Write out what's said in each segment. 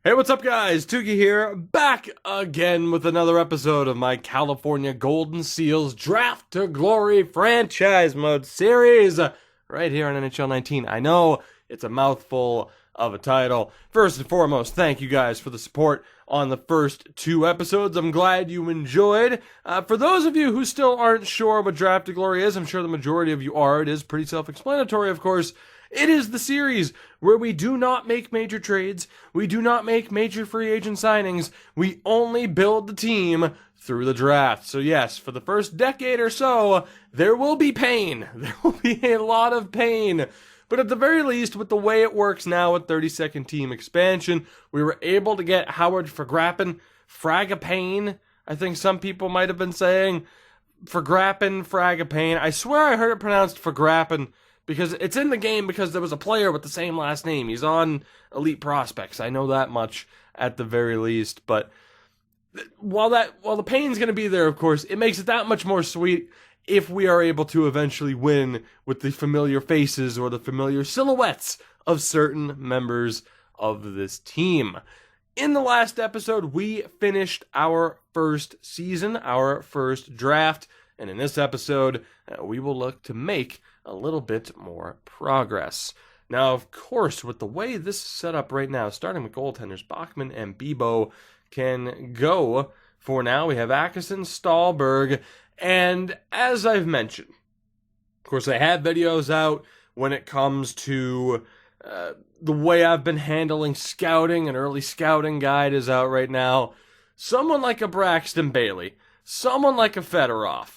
Hey, what's up, guys? Tuki here, back again with another episode of my California Golden Seals Draft to Glory franchise mode series right here on NHL 19. I know it's a mouthful of a title. First and foremost, thank you guys for the support on the first two episodes. I'm glad you enjoyed. For those of you who still aren't sure what Draft to Glory is, I'm sure the majority of you are. It is pretty self-explanatory, of course. It is the series where we do not make major trades, we do not make major free agent signings, we only build the team through the draft. So yes, for the first decade or so, there will be pain. There will be a lot of pain. But at the very least, with the way it works now with 32nd team expansion, we were able to get Howard Fragapane, I think some people might have been saying. Fragapane. I swear I heard it pronounced Fragapane, because it's in the game because there was a player with the same last name. He's on Elite Prospects. I know that much at the very least. But while the pain's going to be there, of course, it makes it that much more sweet if we are able to eventually win with the familiar faces or the familiar silhouettes of certain members of this team. In the last episode, we finished our first season, our first draft. And in this episode, we will look to make a little bit more progress. Now, of course, with the way this is set up right now, starting with goaltenders, Bachman and Bibo can go. For now, we have Atkinson, Stahlberg, and as I've mentioned, of course, I have videos out when it comes to the way I've been handling scouting. An early scouting guide is out right now. Someone like a Braxton Bailey, someone like a Fedorov,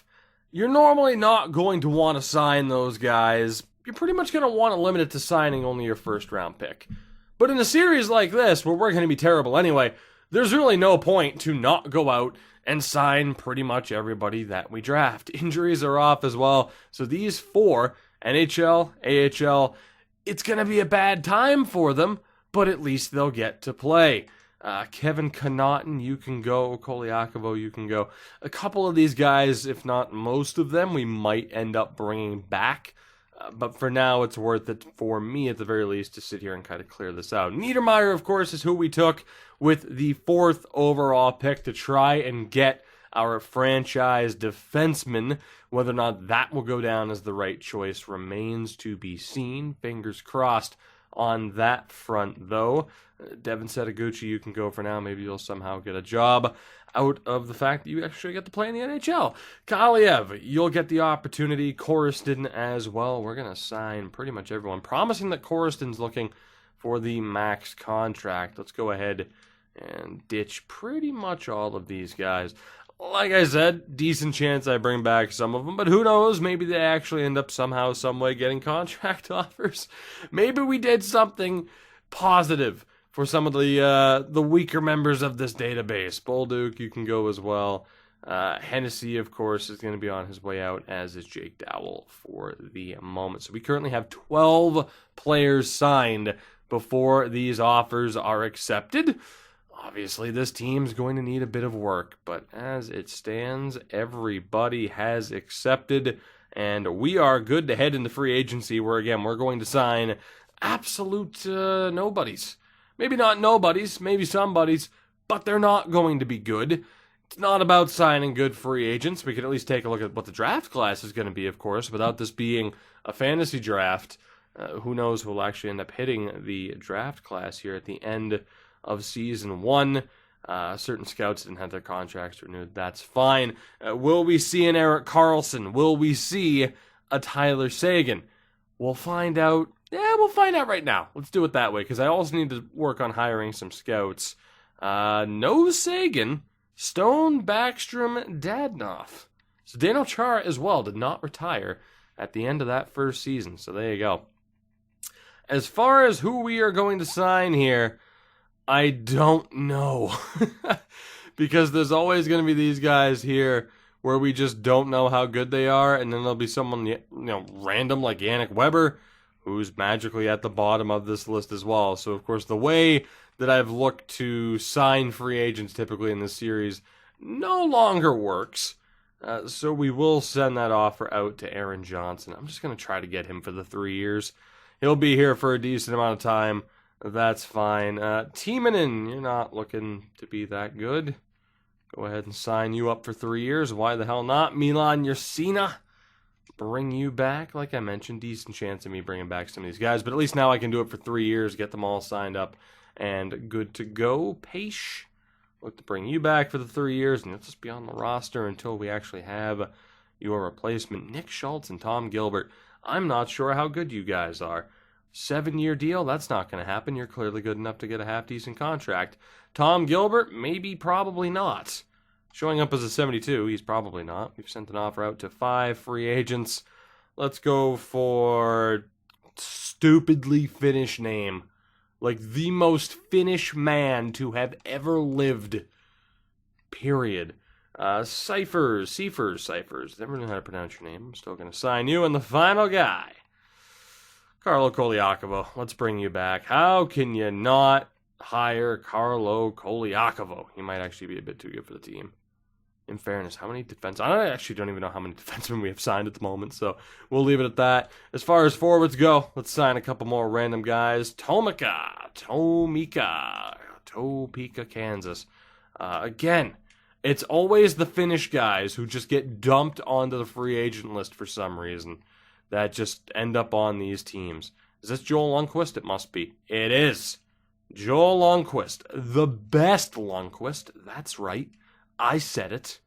you're normally not going to want to sign those guys. You're pretty much going to want to limit it to signing only your first round pick. But in a series like this, where we're going to be terrible anyway, there's really no point to not go out and sign pretty much everybody that we draft. Injuries are off as well. So these four, NHL, AHL, it's going to be a bad time for them, but at least they'll get to play. Kevin Connaughton, you can go. Koliakovo, you can go. A couple of these guys, if not most of them, we might end up bringing back. But for now, it's worth it for me, at the very least, to sit here and kind of clear this out. Niedermeyer, of course, is who we took with the 4th overall pick to try and get our franchise defenseman. Whether or not that will go down as the right choice remains to be seen. Fingers crossed on that front, though. Devin Setaguchi, you can go for now. Maybe you'll somehow get a job out of the fact that you actually get to play in the NHL. Kaliev, you'll get the opportunity. Koriston as well. We're going to sign pretty much everyone, promising that Koriston's looking for the max contract. Let's go ahead and ditch pretty much all of these guys. Like I said, decent chance I bring back some of them, but who knows? Maybe they actually end up somehow, some way getting contract offers. Maybe we did something positive for some of the weaker members of this database. Bolduc, you can go as well. Hennessy, of course, is going to be on his way out, as is Jake Dowell for the moment. So we currently have 12 players signed before these offers are accepted. Obviously, this team's going to need a bit of work, but as it stands, everybody has accepted, and we are good to head into free agency, where, again, we're going to sign absolute nobodies. Maybe not nobodies, maybe somebodies, but they're not going to be good. It's not about signing good free agents. We can at least take a look at what the draft class is going to be, of course, without this being a fantasy draft. Who knows who will actually end up hitting the draft class here at the end of season 1. Certain scouts didn't have their contracts renewed. That's fine. Will we see an Erik Karlsson? Will we see a Tyler Seguin? We'll find out. Yeah, we'll find out right now. Let's do it that way, because I also need to work on hiring some scouts. No Seguin. Stone, Backstrom, Dadnoff. So Daniel Chara as well did not retire at the end of that first season. So there you go. As far as who we are going to sign here, I don't know. Because there's always going to be these guys here where we just don't know how good they are, and then there'll be someone, random like Yannick Weber, who's magically at the bottom of this list as well. So, of course, the way that I've looked to sign free agents typically in this series no longer works. So we will send that offer out to Aaron Johnson. I'm just going to try to get him for the 3 years. He'll be here for a decent amount of time. That's fine. Timonen, you're not looking to be that good. Go ahead and sign you up for 3 years. Why the hell not? Milan Yursina, bring you back. Like I mentioned, decent chance of me bringing back some of these guys, but at least now I can do it for 3 years, get them all signed up, and good to go. Paish, look to bring you back for the 3 years, and you'll just be on the roster until we actually have your replacement. Nick Schultz and Tom Gilbert. I'm not sure how good you guys are. 7-year deal, that's not going to happen. You're clearly good enough to get a half-decent contract. Tom Gilbert, maybe, probably not. Showing up as a 72, he's probably not. We've sent an offer out to 5 free agents. Let's go for stupidly Finnish name. Like the most Finnish man to have ever lived. Period. Cyphers. Never know how to pronounce your name. I'm still going to sign you. And the final guy, Carlo Koliakovo. Let's bring you back. How can you not hire Carlo Koliakovo? He might actually be a bit too good for the team. In fairness, how many defense? I actually don't even know how many defensemen we have signed at the moment, so we'll leave it at that. As far as forwards go, let's sign a couple more random guys. Topeka, Kansas. Again, it's always the Finnish guys who just get dumped onto the free agent list for some reason that just end up on these teams. Is this Joel Lundqvist? It must be. It is. Joel Lundqvist. The best Lundqvist. That's right. I said it.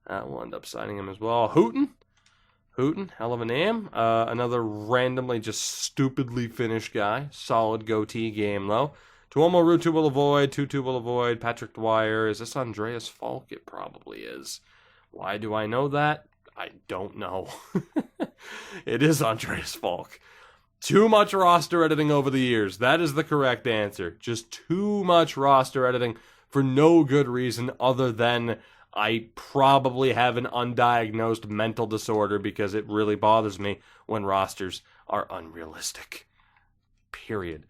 We'll end up signing him as well. Hooten, hell of a name. Another randomly just stupidly Finnish guy. Solid goatee game, though. Tuomo Ruutu will avoid. Tutu will avoid. Patrick Dwyer. Is this Andreas Falk? It probably is. Why do I know that? I don't know. It is Andreas Falk. Too much roster editing over the years. That is the correct answer. Just too much roster editing for no good reason other than I probably have an undiagnosed mental disorder because it really bothers me when rosters are unrealistic. Period.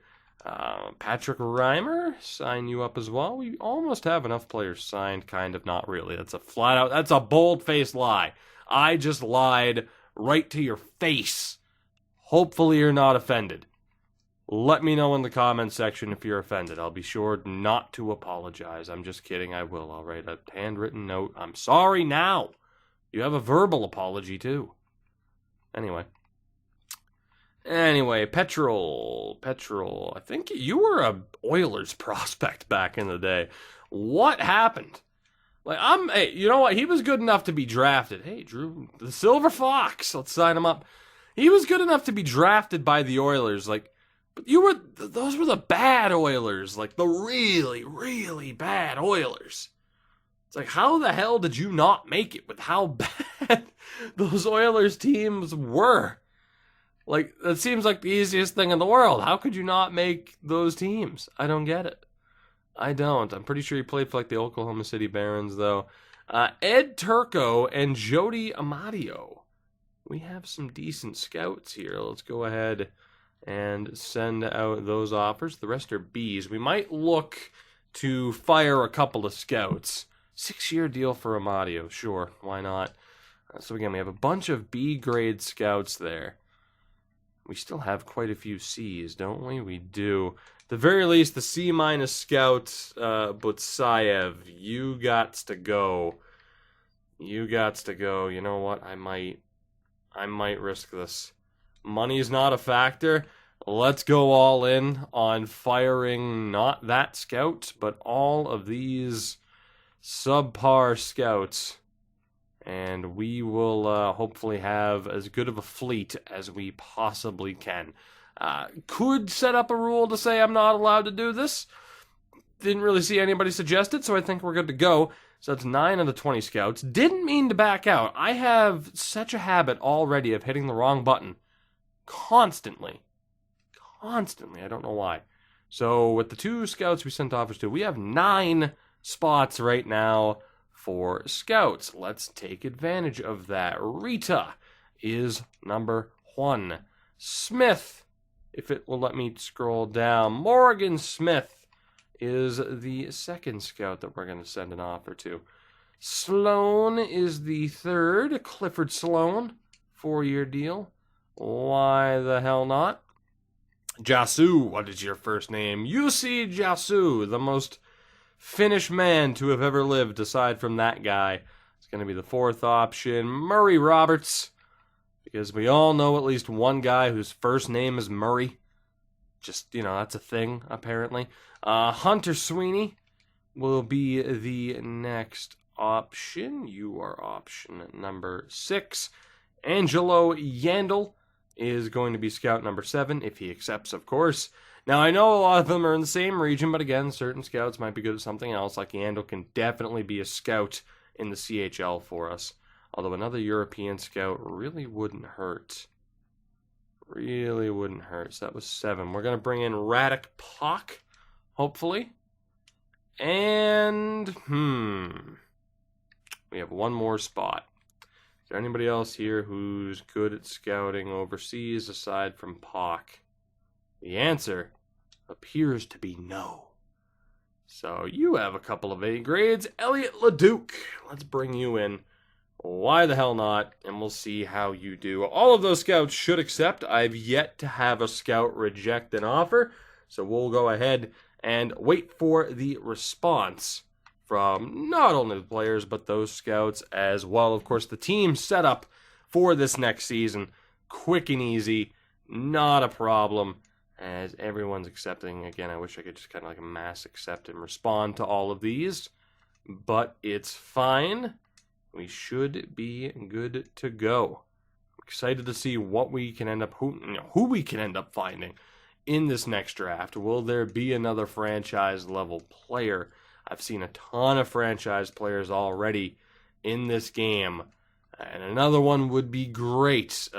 Patrick Reimer, sign you up as well. We almost have enough players signed, kind of, not really. That's a bold-faced lie. I just lied right to your face. Hopefully you're not offended. Let me know in the comments section if you're offended. I'll be sure not to apologize. I'm just kidding. I will. I'll write a handwritten note. I'm sorry now. You have a verbal apology, too. Anyway, Petrol. I think you were a Oilers prospect back in the day. What happened? Hey, you know what? He was good enough to be drafted. Hey, Drew, the Silver Fox. Let's sign him up. He was good enough to be drafted by the Oilers. But those were the bad Oilers. Like, the really, really bad Oilers. It's like, how the hell did you not make it with how bad those Oilers teams were? Like, that seems like the easiest thing in the world. How could you not make those teams? I don't get it. I don't. I'm pretty sure he played for, the Oklahoma City Barons, though. Ed Turco and Jody Amadio. We have some decent scouts here. Let's go ahead and send out those offers. The rest are Bs. We might look to fire a couple of scouts. 6-year deal for Amadio. Sure, why not? So again, we have a bunch of B-grade scouts there. We still have quite a few C's, don't we? We do. At the very least, the C- scout, Butsayev, you gots to go. You know what? I might risk this. Money's not a factor. Let's go all in on firing not that scout, but all of these subpar scouts. And we will hopefully have as good of a fleet as we possibly can. Could set up a rule to say I'm not allowed to do this. Didn't really see anybody suggest it, so I think we're good to go. So that's 9 of the 20 scouts. Didn't mean to back out. I have such a habit already of hitting the wrong button. Constantly. I don't know why. So with the 2 scouts we sent offers to, we have 9 spots right now for scouts. Let's take advantage of that. Rita is number 1. Smith, if it will let me scroll down. Morgan Smith is the 2nd scout that we're going to send an offer to. Sloan is the 3rd. Clifford Sloan, 4-year deal. Why the hell not? Jasu, what is your first name? Jussi Jasu, the most Finnish man to have ever lived aside from that guy. It's going to be the fourth option. Murray Roberts, because we all know at least one guy whose first name is Murray. Just, that's a thing, apparently. Hunter Sweeney will be the next option. You are option number 6. Angelo Yandel is going to be scout number 7, if he accepts, of course. Now, I know a lot of them are in the same region, but again, certain scouts might be good at something else. Like Yandel can definitely be a scout in the CHL for us. Although another European scout really wouldn't hurt. Really wouldn't hurt. So that was 7. We're going to bring in Radek Pak, hopefully. And, we have one more spot. Is there anybody else here who's good at scouting overseas aside from Pak? The answer appears to be no. So you have a couple of A grades. Elliot Leduc, let's bring you in. Why the hell not? And we'll see how you do. All of those scouts should accept. I've yet to have a scout reject an offer. So we'll go ahead and wait for the response from not only the players, but those scouts as well. Of course, the team setup for this next season, quick and easy, not a problem, as everyone's accepting. Again, I wish I could just kind of like mass accept and respond to all of these, but it's fine. We should be good to go. I'm excited to see what we can end up, who we can end up finding in this next draft. Will there be another franchise level player? I've seen a ton of franchise players already in this game, and another one would be great,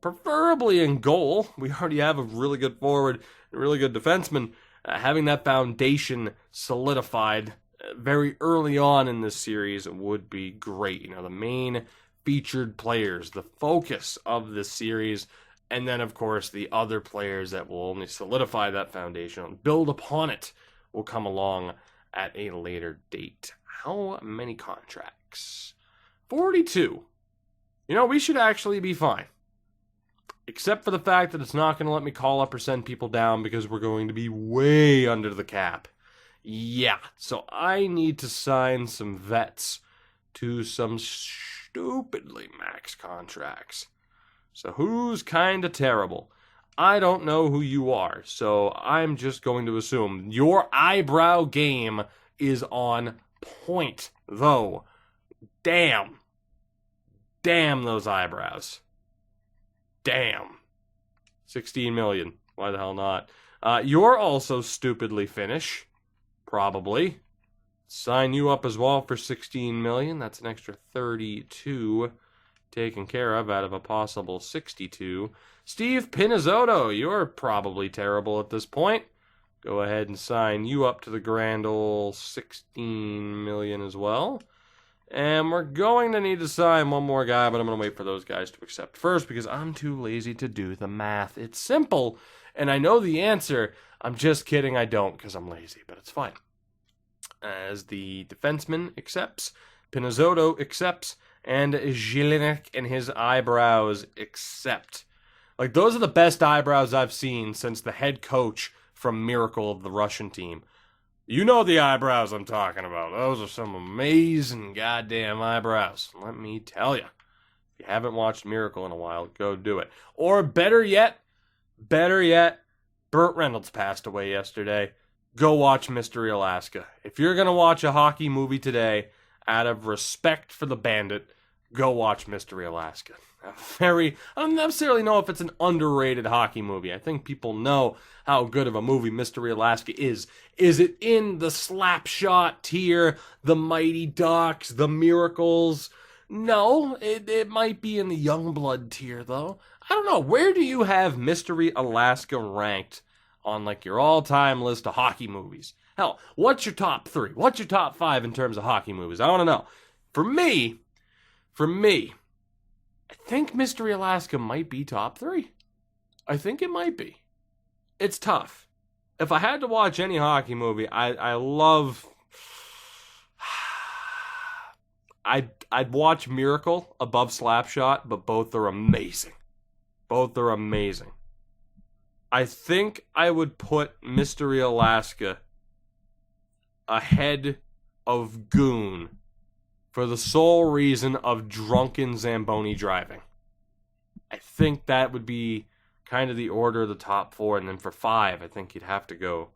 preferably in goal. We already have a really good forward, a really good defenseman. Having that foundation solidified very early on in this series would be great. The main featured players, the focus of this series, and then, of course, the other players that will only solidify that foundation and build upon it will come along at a later date. How many contracts? 42. We should actually be fine. Except for the fact that it's not going to let me call up or send people down because we're going to be way under the cap. Yeah, so I need to sign some vets to some stupidly max contracts. So who's kind of terrible? I don't know who you are, so I'm just going to assume your eyebrow game is on point, though. Damn. Damn those eyebrows. Damn. 16 million. Why the hell not? You're also stupidly Finnish. Probably. Sign you up as well for 16 million. That's an extra 32 taken care of out of a possible 62. Steve Pinizzotto, you're probably terrible at this point. Go ahead and sign you up to the grand ol' 16 million as well. And we're going to need to sign one more guy, but I'm going to wait for those guys to accept first because I'm too lazy to do the math. It's simple, and I know the answer. I'm just kidding, I don't because I'm lazy, but it's fine. As the defenseman accepts, Pinizzotto accepts, and Jelinek and his eyebrows accept. Like, those are the best eyebrows I've seen since the head coach from Miracle of the Russian team. You know the eyebrows I'm talking about. Those are some amazing goddamn eyebrows. Let me tell you. If you haven't watched Miracle in a while, go do it. Or better yet, Burt Reynolds passed away yesterday. Go watch Mystery Alaska. If you're going to watch a hockey movie today, out of respect for the Bandit, go watch Mystery Alaska. I don't necessarily know if it's an underrated hockey movie. I think people know how good of a movie Mystery Alaska is. Is it in the Slapshot tier, the Mighty Ducks, the Miracles? No, it might be in the Youngblood tier, though. I don't know. Where do you have Mystery Alaska ranked on, like, your all-time list of hockey movies? Hell, what's your top 3? What's your top 5 in terms of hockey movies? I want to know. For me, I think Mystery Alaska might be top 3. I think it might be. It's tough. If I had to watch any hockey movie, I love... I'd watch Miracle above Slapshot, but both are amazing. Both are amazing. I think I would put Mystery Alaska ahead of Goon for the sole reason of drunken Zamboni driving. I think that would be kind of the order of the top 4, and then for 5, I think you'd have to go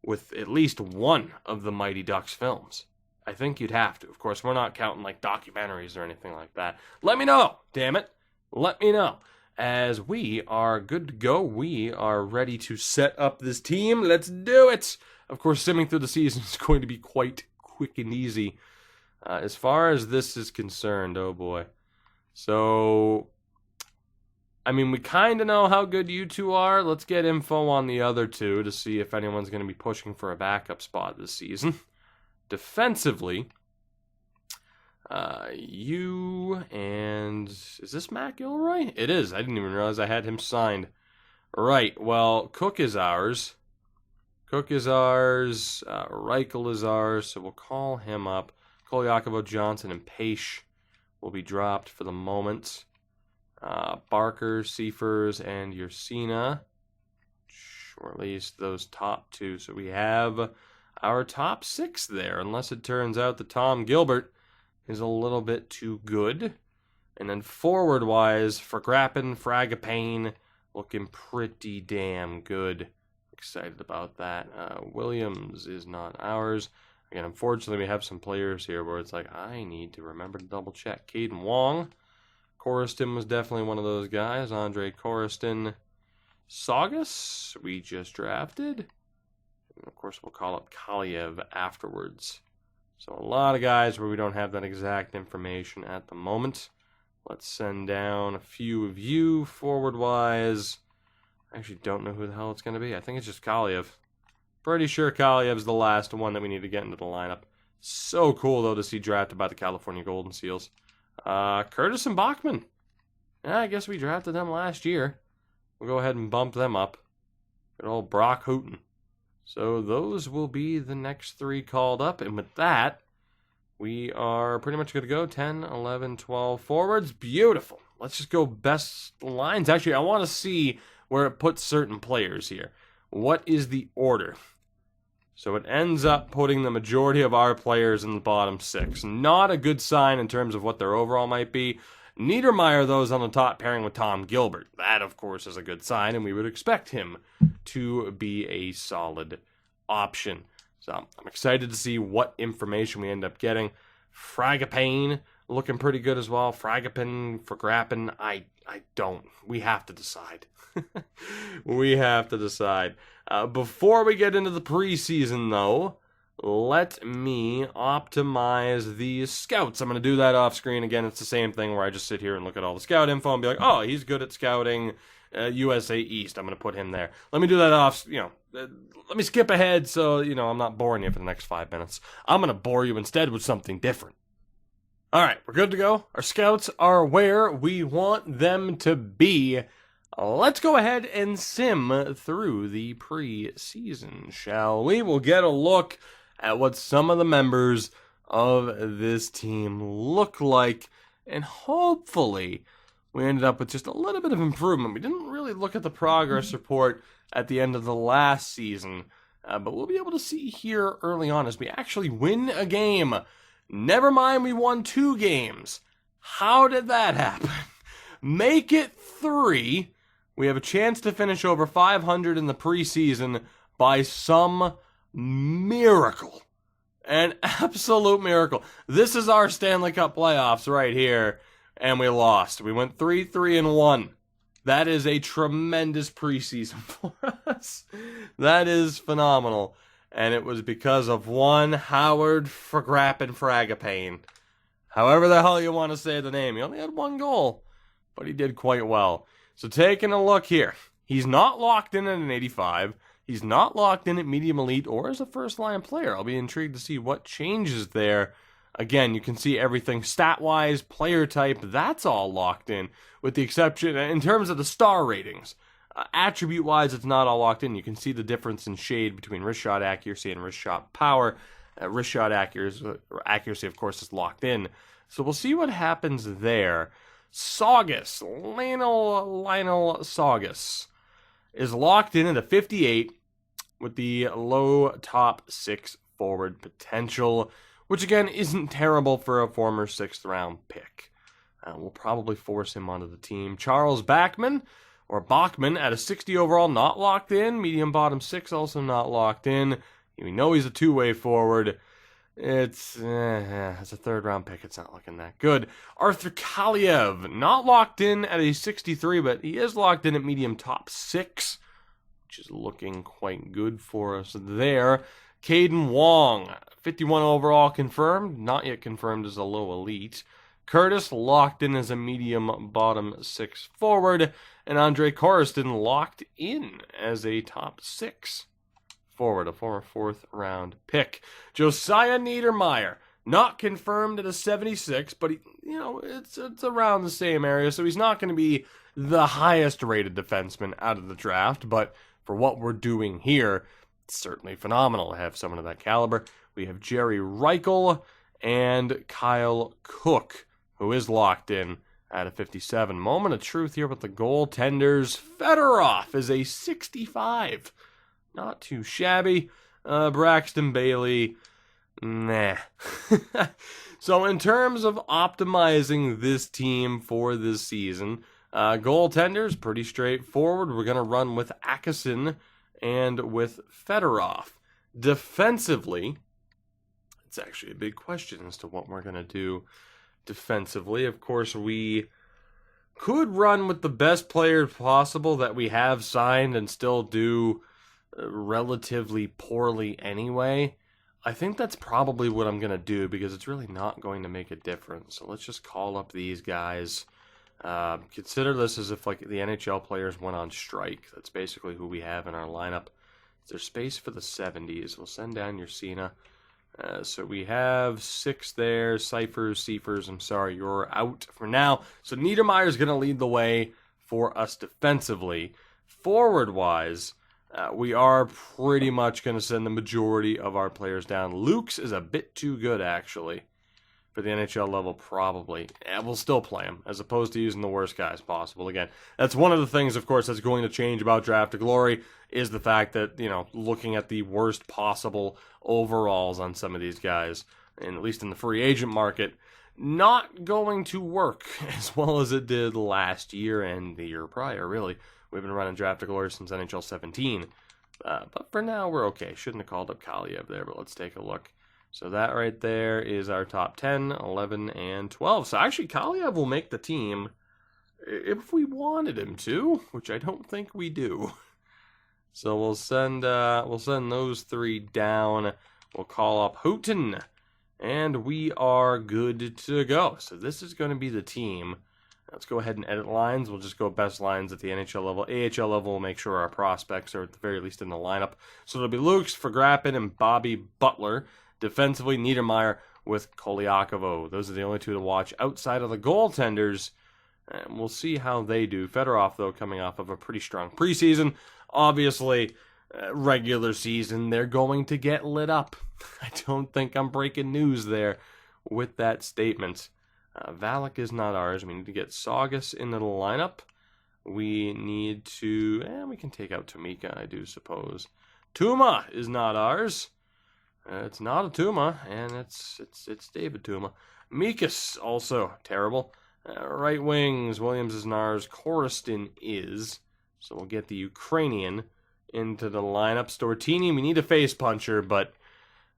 with at least one of the Mighty Ducks films. I think you'd have to. Of course, we're not counting like documentaries or anything like that. Let me know, damn it. Let me know. As we are good to go, we are ready to set up this team. Let's do it. Of course, simming through the season is going to be quite quick and easy. As far as this is concerned, oh boy. So, I mean, we kind of know how good you two are. Let's get info on the other two to see if anyone's going to be pushing for a backup spot this season. Defensively, you and... Is this Matt Gilroy? It is. I didn't even realize I had him signed. Right, well, Cook is ours. Reichel is ours, so we'll call him up. Kolyakovo, Johnson, and Pache will be dropped for the moment. Barker, Seifers, and Yersina. Or at least those top 2. So we have our top 6 there, unless it turns out that Tom Gilbert is a little bit too good. And then forward-wise, Fragapane, looking pretty damn good. Excited about that. Williams is not ours. Again, unfortunately, we have some players here where it's like, I need to remember to double-check. Caden Wong. Koriston was definitely one of those guys. Andre Koriston. Saugus, we just drafted. And of course, we'll call up Kaliev afterwards. So a lot of guys where we don't have that exact information at the moment. Let's send down a few of you forward-wise. I actually don't know who the hell it's going to be. I think it's just Kaliev. Pretty sure Kaliev's the last one that we need to get into the lineup. So cool, though, to see drafted by the California Golden Seals. Curtis and Bachman. Yeah, I guess we drafted them last year. We'll go ahead and bump them up. Good old Brock Houghton. So those will be the next 3 called up. And with that, we are pretty much good to go. 10, 11, 12 forwards. Beautiful. Let's just go best lines. Actually, I want to see where it puts certain players here. What is the order? So it ends up putting the majority of our players in the bottom 6. Not a good sign in terms of what their overall might be. Niedermeyer, those on the top pairing with Tom Gilbert. That, of course, is a good sign, and we would expect him to be a solid option. So I'm excited to see what information we end up getting. Fragapane looking pretty good as well. Fragapane, I don't. We have to decide. We have to decide. Before we get into the preseason, though, let me optimize these scouts. I'm going to do that off screen. Again, it's the same thing where I just sit here and look at all the scout info and be like, oh, he's good at scouting USA East. I'm going to put him there. Let me do that off, let me skip ahead so, I'm not boring you for the next 5 minutes. I'm going to bore you instead with something different. All right, we're good to go. Our scouts are where we want them to be. Let's go ahead and sim through the preseason, shall we? We'll get a look at what some of the members of this team look like, and hopefully we ended up with just a little bit of improvement. We didn't really look at the progress report at the end of the last season, but we'll be able to see here early on as we actually win a game. Never mind, we won 2 games. How did that happen? Make it 3. We have a chance to finish over 500 in the preseason by some miracle. An absolute miracle. This is our Stanley Cup playoffs right here, and we lost. We went 3-3-1. That is a tremendous preseason for us. That is phenomenal. And it was because of one Howard Fragapane. However the hell you want to say the name. He only had 1 goal, but he did quite well. So taking a look here, he's not locked in at an 85. He's not locked in at medium elite or as a first-line player. I'll be intrigued to see what changes there. Again, you can see everything stat-wise, player type, that's all locked in, with the exception, in terms of the star ratings. Attribute-wise, it's not all locked in. You can see the difference in shade between wrist shot accuracy and wrist shot power. Wrist shot accuracy, of course, is locked in. So we'll see what happens there. Saugus, Lionel Saugus. is locked in at a 58 with the low top 6 forward potential, which again isn't terrible for a former 6th round pick. We'll probably force him onto the team. Charles Bachman at a 60 overall, not locked in. Medium bottom 6 also not locked in. We know he's a two-way forward. It's a 3rd round pick. It's not looking that good. Arthur Kaliev, not locked in at a 63, but he is locked in at medium top 6, which is looking quite good for us there. Caden Wong, 51 overall confirmed, not yet confirmed as a low elite. Curtis locked in as a medium bottom 6 forward, and Andre Koriston locked in as a top 6 forward, a former 4th round pick. Josiah Niedermeyer, not confirmed at a 76, but it's around the same area, so he's not going to be the highest rated defenseman out of the draft, but for what we're doing here, it's certainly phenomenal to have someone of that caliber. We have Jerry Reichel and Kyle Cook, who is locked in at a 57. Moment of truth here with the goaltenders. Fedorov is a 65. Not too shabby. Braxton Bailey, nah. So in terms of optimizing this team for this season, goaltenders, pretty straightforward. We're going to run with Atkinson and with Fedorov. Defensively, it's actually a big question as to what we're going to do defensively. Of course, we could run with the best players possible that we have signed and still do relatively poorly anyway. I think that's probably what I'm going to do because it's really not going to make a difference. So let's just call up these guys. Consider this as if like the NHL players went on strike. That's basically who we have in our lineup. Is there space for the 70s? We'll send down your Cena. So we have 6 there. Seifers, I'm sorry, you're out for now. So Niedermeyer's going to lead the way for us defensively. Forward-wise, we are pretty much going to send the majority of our players down. Luke's is a bit too good, actually, for the NHL level, probably. We'll still play him, as opposed to using the worst guys possible. Again, that's one of the things, of course, that's going to change about Draft to Glory, is the fact that, looking at the worst possible overalls on some of these guys, and at least in the free agent market, not going to work as well as it did last year and the year prior, really. We've been running Draft to Glory since NHL 17. But for now, we're okay. Shouldn't have called up Kaliev there, but let's take a look. So that right there is our top 10, 11, and 12. So actually, Kaliev will make the team if we wanted him to, which I don't think we do. So we'll send those 3 down. We'll call up Houghton, and we are good to go. So this is going to be the team. Let's go ahead and edit lines. We'll just go best lines at the NHL level. AHL level, we'll make sure our prospects are at the very least in the lineup. So it'll be Luke's, Fragapane, and Bobby Butler. Defensively, Niedermeyer with Kolyakovo. Those are the only 2 to watch outside of the goaltenders. And we'll see how they do. Fedorov, though, coming off of a pretty strong preseason. Obviously, regular season, they're going to get lit up. I don't think I'm breaking news there with that statement. Valak is not ours. We need to get Saugus into the lineup. We need to... we can take out Tomika, I do suppose. Tuma is not ours. It's not a Tuma, and it's David Tuma. Mikas, also terrible. Right wings, Williams is ours. Koriston is. So we'll get the Ukrainian into the lineup. Stortini, we need a face puncher, but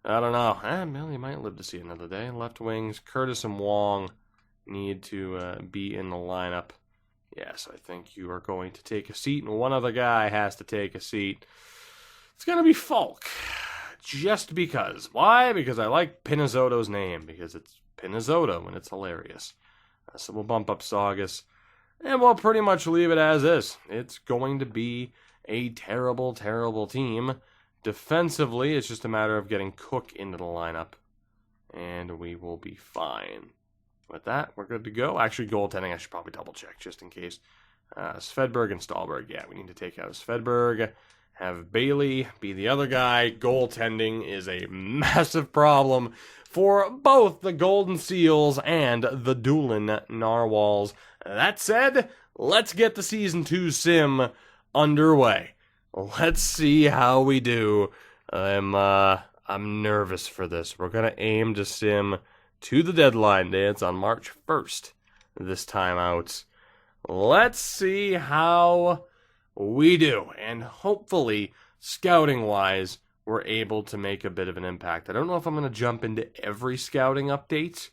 I don't know. Well, he might live to see another day. Left wings, Curtis and Wong need to be in the lineup. Yes, I think you are going to take a seat, and one other guy has to take a seat. It's going to be Falk. Just because. Why? Because I like Pinizotto's name, because it's Pinizotto, and it's hilarious. So we'll bump up Saugus, and we'll pretty much leave it as is. It's going to be a terrible, terrible team. Defensively, it's just a matter of getting Cook into the lineup, and we will be fine. With that, we're good to go. Actually, goaltending, I should probably double-check just in case. Svedberg and Stahlberg, yeah, we need to take out Svedberg. Have Bailey be the other guy. Goaltending is a massive problem for both the Golden Seals and the Doolin Narwhals. That said, let's get the Season 2 sim underway. Let's see how we do. I'm nervous for this. We're going to aim to sim to the deadline day. It's on March 1st this time out. Let's see how we do. And hopefully, scouting-wise, we're able to make a bit of an impact. I don't know if I'm going to jump into every scouting update.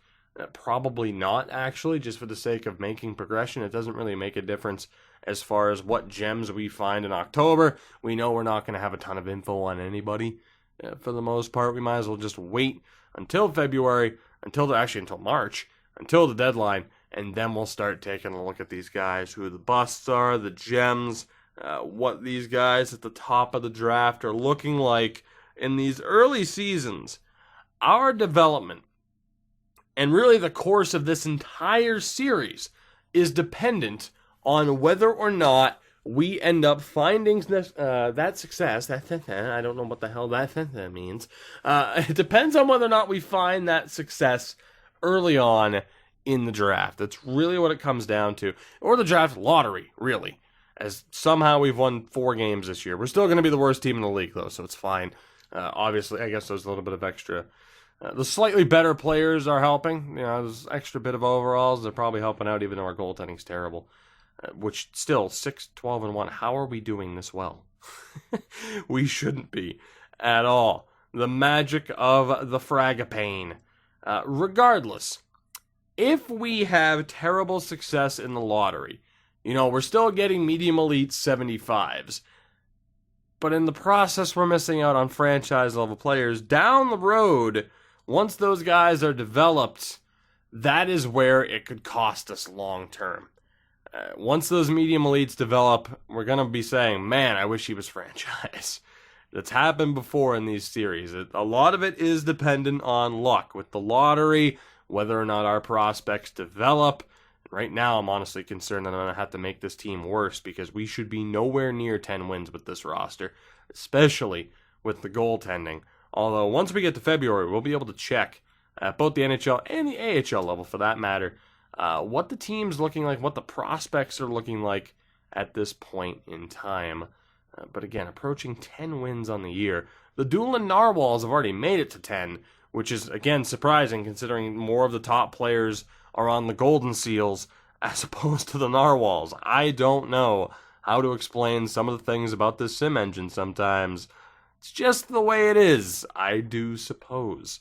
Probably not, actually, just for the sake of making progression. It doesn't really make a difference as far as what gems we find in October. We know we're not going to have a ton of info on anybody for the most part. We might as well just wait until February, until March, until the deadline, and then we'll start taking a look at these guys, who the busts are, the gems, what these guys at the top of the draft are looking like in these early seasons. Our development, and really the course of this entire series, is dependent on whether or not we end up finding that success. I don't know what the hell that means. It depends on whether or not we find that success early on in the draft. That's really what it comes down to. Or the draft lottery, really. As somehow we've won 4 games this year. We're still going to be the worst team in the league, though, so it's fine. Obviously, I guess there's a little bit of extra. The slightly better players are helping. There's extra bit of overalls. They're probably helping out, even though our goaltending's terrible. Which still, 6-12-1. How are we doing this well? We shouldn't be at all. The magic of the Fragapane. Regardless, if we have terrible success in the lottery, we're still getting medium elite 75s. But in the process, we're missing out on franchise level players. Down the road, once those guys are developed, that is where it could cost us long term. Once those medium elites develop, we're going to be saying, man, I wish he was franchise. That's happened before in these series. A lot of it is dependent on luck with the lottery, whether or not our prospects develop. Right now, I'm honestly concerned that I'm going to have to make this team worse because we should be nowhere near 10 wins with this roster, especially with the goaltending. Although, once we get to February, we'll be able to check at both the NHL and the AHL level, for that matter, what the team's looking like, what the prospects are looking like at this point in time. But again, approaching 10 wins on the year. The Doolin Narwhals have already made it to 10, which is, again, surprising considering more of the top players are on the Golden Seals as opposed to the Narwhals. I don't know how to explain some of the things about this sim engine sometimes. It's just the way it is, I do suppose.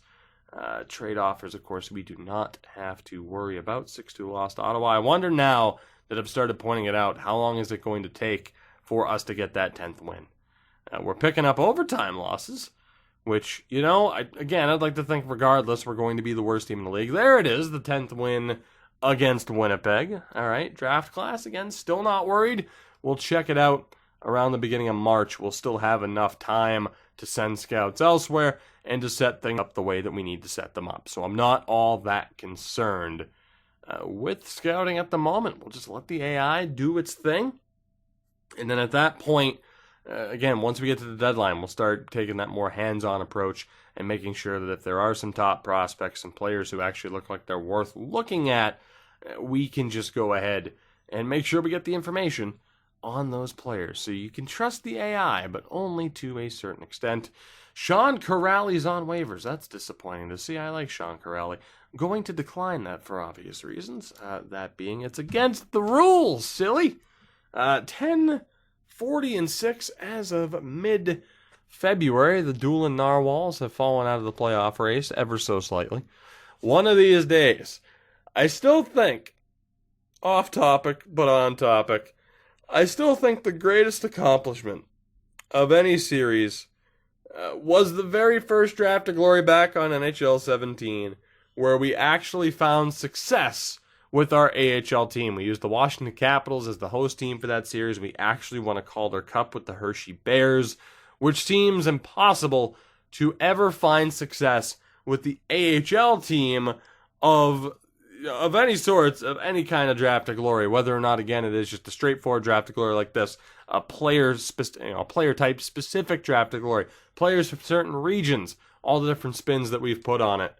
Trade offers, of course, we do not have to worry about. 6-2 loss to Ottawa. I wonder now that I've started pointing it out, how long is it going to take for us to get that 10th win? We're picking up overtime losses, which, I'd like to think regardless, we're going to be the worst team in the league. There it is, the 10th win against Winnipeg. All right, draft class, again, still not worried. We'll check it out around the beginning of March. We'll still have enough time to send scouts elsewhere and to set things up the way that we need to set them up. So I'm not all that concerned with scouting at the moment. We'll just let the AI do its thing. And then at that point, again, once we get to the deadline, we'll start taking that more hands-on approach and making sure that if there are some top prospects and players who actually look like they're worth looking at, we can just go ahead and make sure we get the information on those players. So you can trust the AI, but only to a certain extent. Sean Corrali's on waivers. That's disappointing to see. I like Sean Corrali. I'm going to decline that for obvious reasons. That being, it's against the rules, silly. 10-40-6 as of mid-February. The Doolin Narwhals have fallen out of the playoff race ever so slightly. One of these days, I still think, off topic but on topic, I still think the greatest accomplishment of any series was the very first draft of glory back on NHL 17, where we actually found success with our AHL team. We used the Washington Capitals as the host team for that series. We actually won a Calder Cup with the Hershey Bears, which seems impossible to ever find success with the AHL team of any sorts, of any kind of draft of glory, whether or not, again, it is just a straightforward draft of glory like this, a player type specific draft of glory, players from certain regions, all the different spins that we've put on it.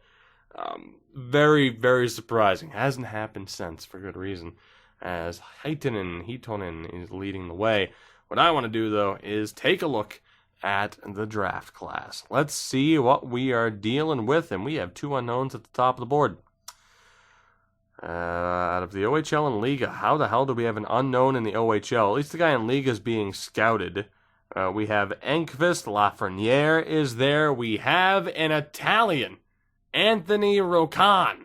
Very, very surprising. Hasn't happened since, for good reason, as Heitonen is leading the way. What I want to do, though, is take a look at the draft class. Let's see what we are dealing with, and we have 2 unknowns at the top of the board. Out of the OHL and Liga, how the hell do we have an unknown in the OHL? At least the guy in Liga is being scouted. We have Enqvist, Lafreniere is there. We have an Italian, Anthony Rokan.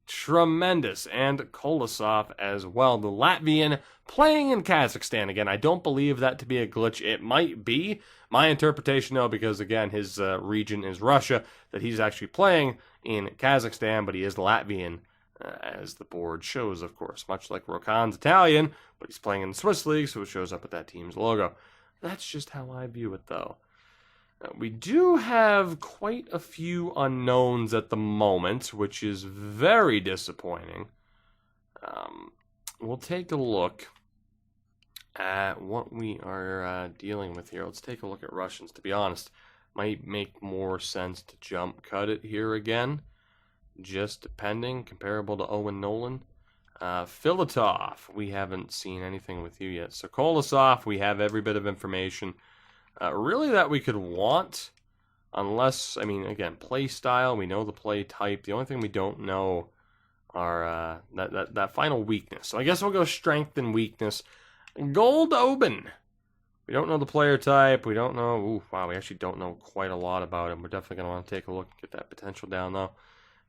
Tremendous. And Kolosov as well, the Latvian, playing in Kazakhstan. Again, I don't believe that to be a glitch. It might be. My interpretation, though, because, again, his region is Russia, that he's actually playing in Kazakhstan, but he is Latvian, as the board shows, of course. Much like Rokan's Italian, but he's playing in the Swiss League, so it shows up with that team's logo. That's just how I view it, though. We do have quite a few unknowns at the moment, which is very disappointing. We'll take a look at what we are dealing with here. Let's take a look at Russians. To be honest, might make more sense to jump cut it here again, just depending. Comparable to Owen Nolan. Filatov, we haven't seen anything with you yet. So Kolosov, we have every bit of information really that we could want, unless, I mean, again, play style, we know the play type. The only thing we don't know are that final weakness. So I guess we'll go strength and weakness. Goldobin, we don't know the player type. We don't know, ooh, wow, we actually don't know quite a lot about him. We're definitely going to want to take a look and get that potential down, though.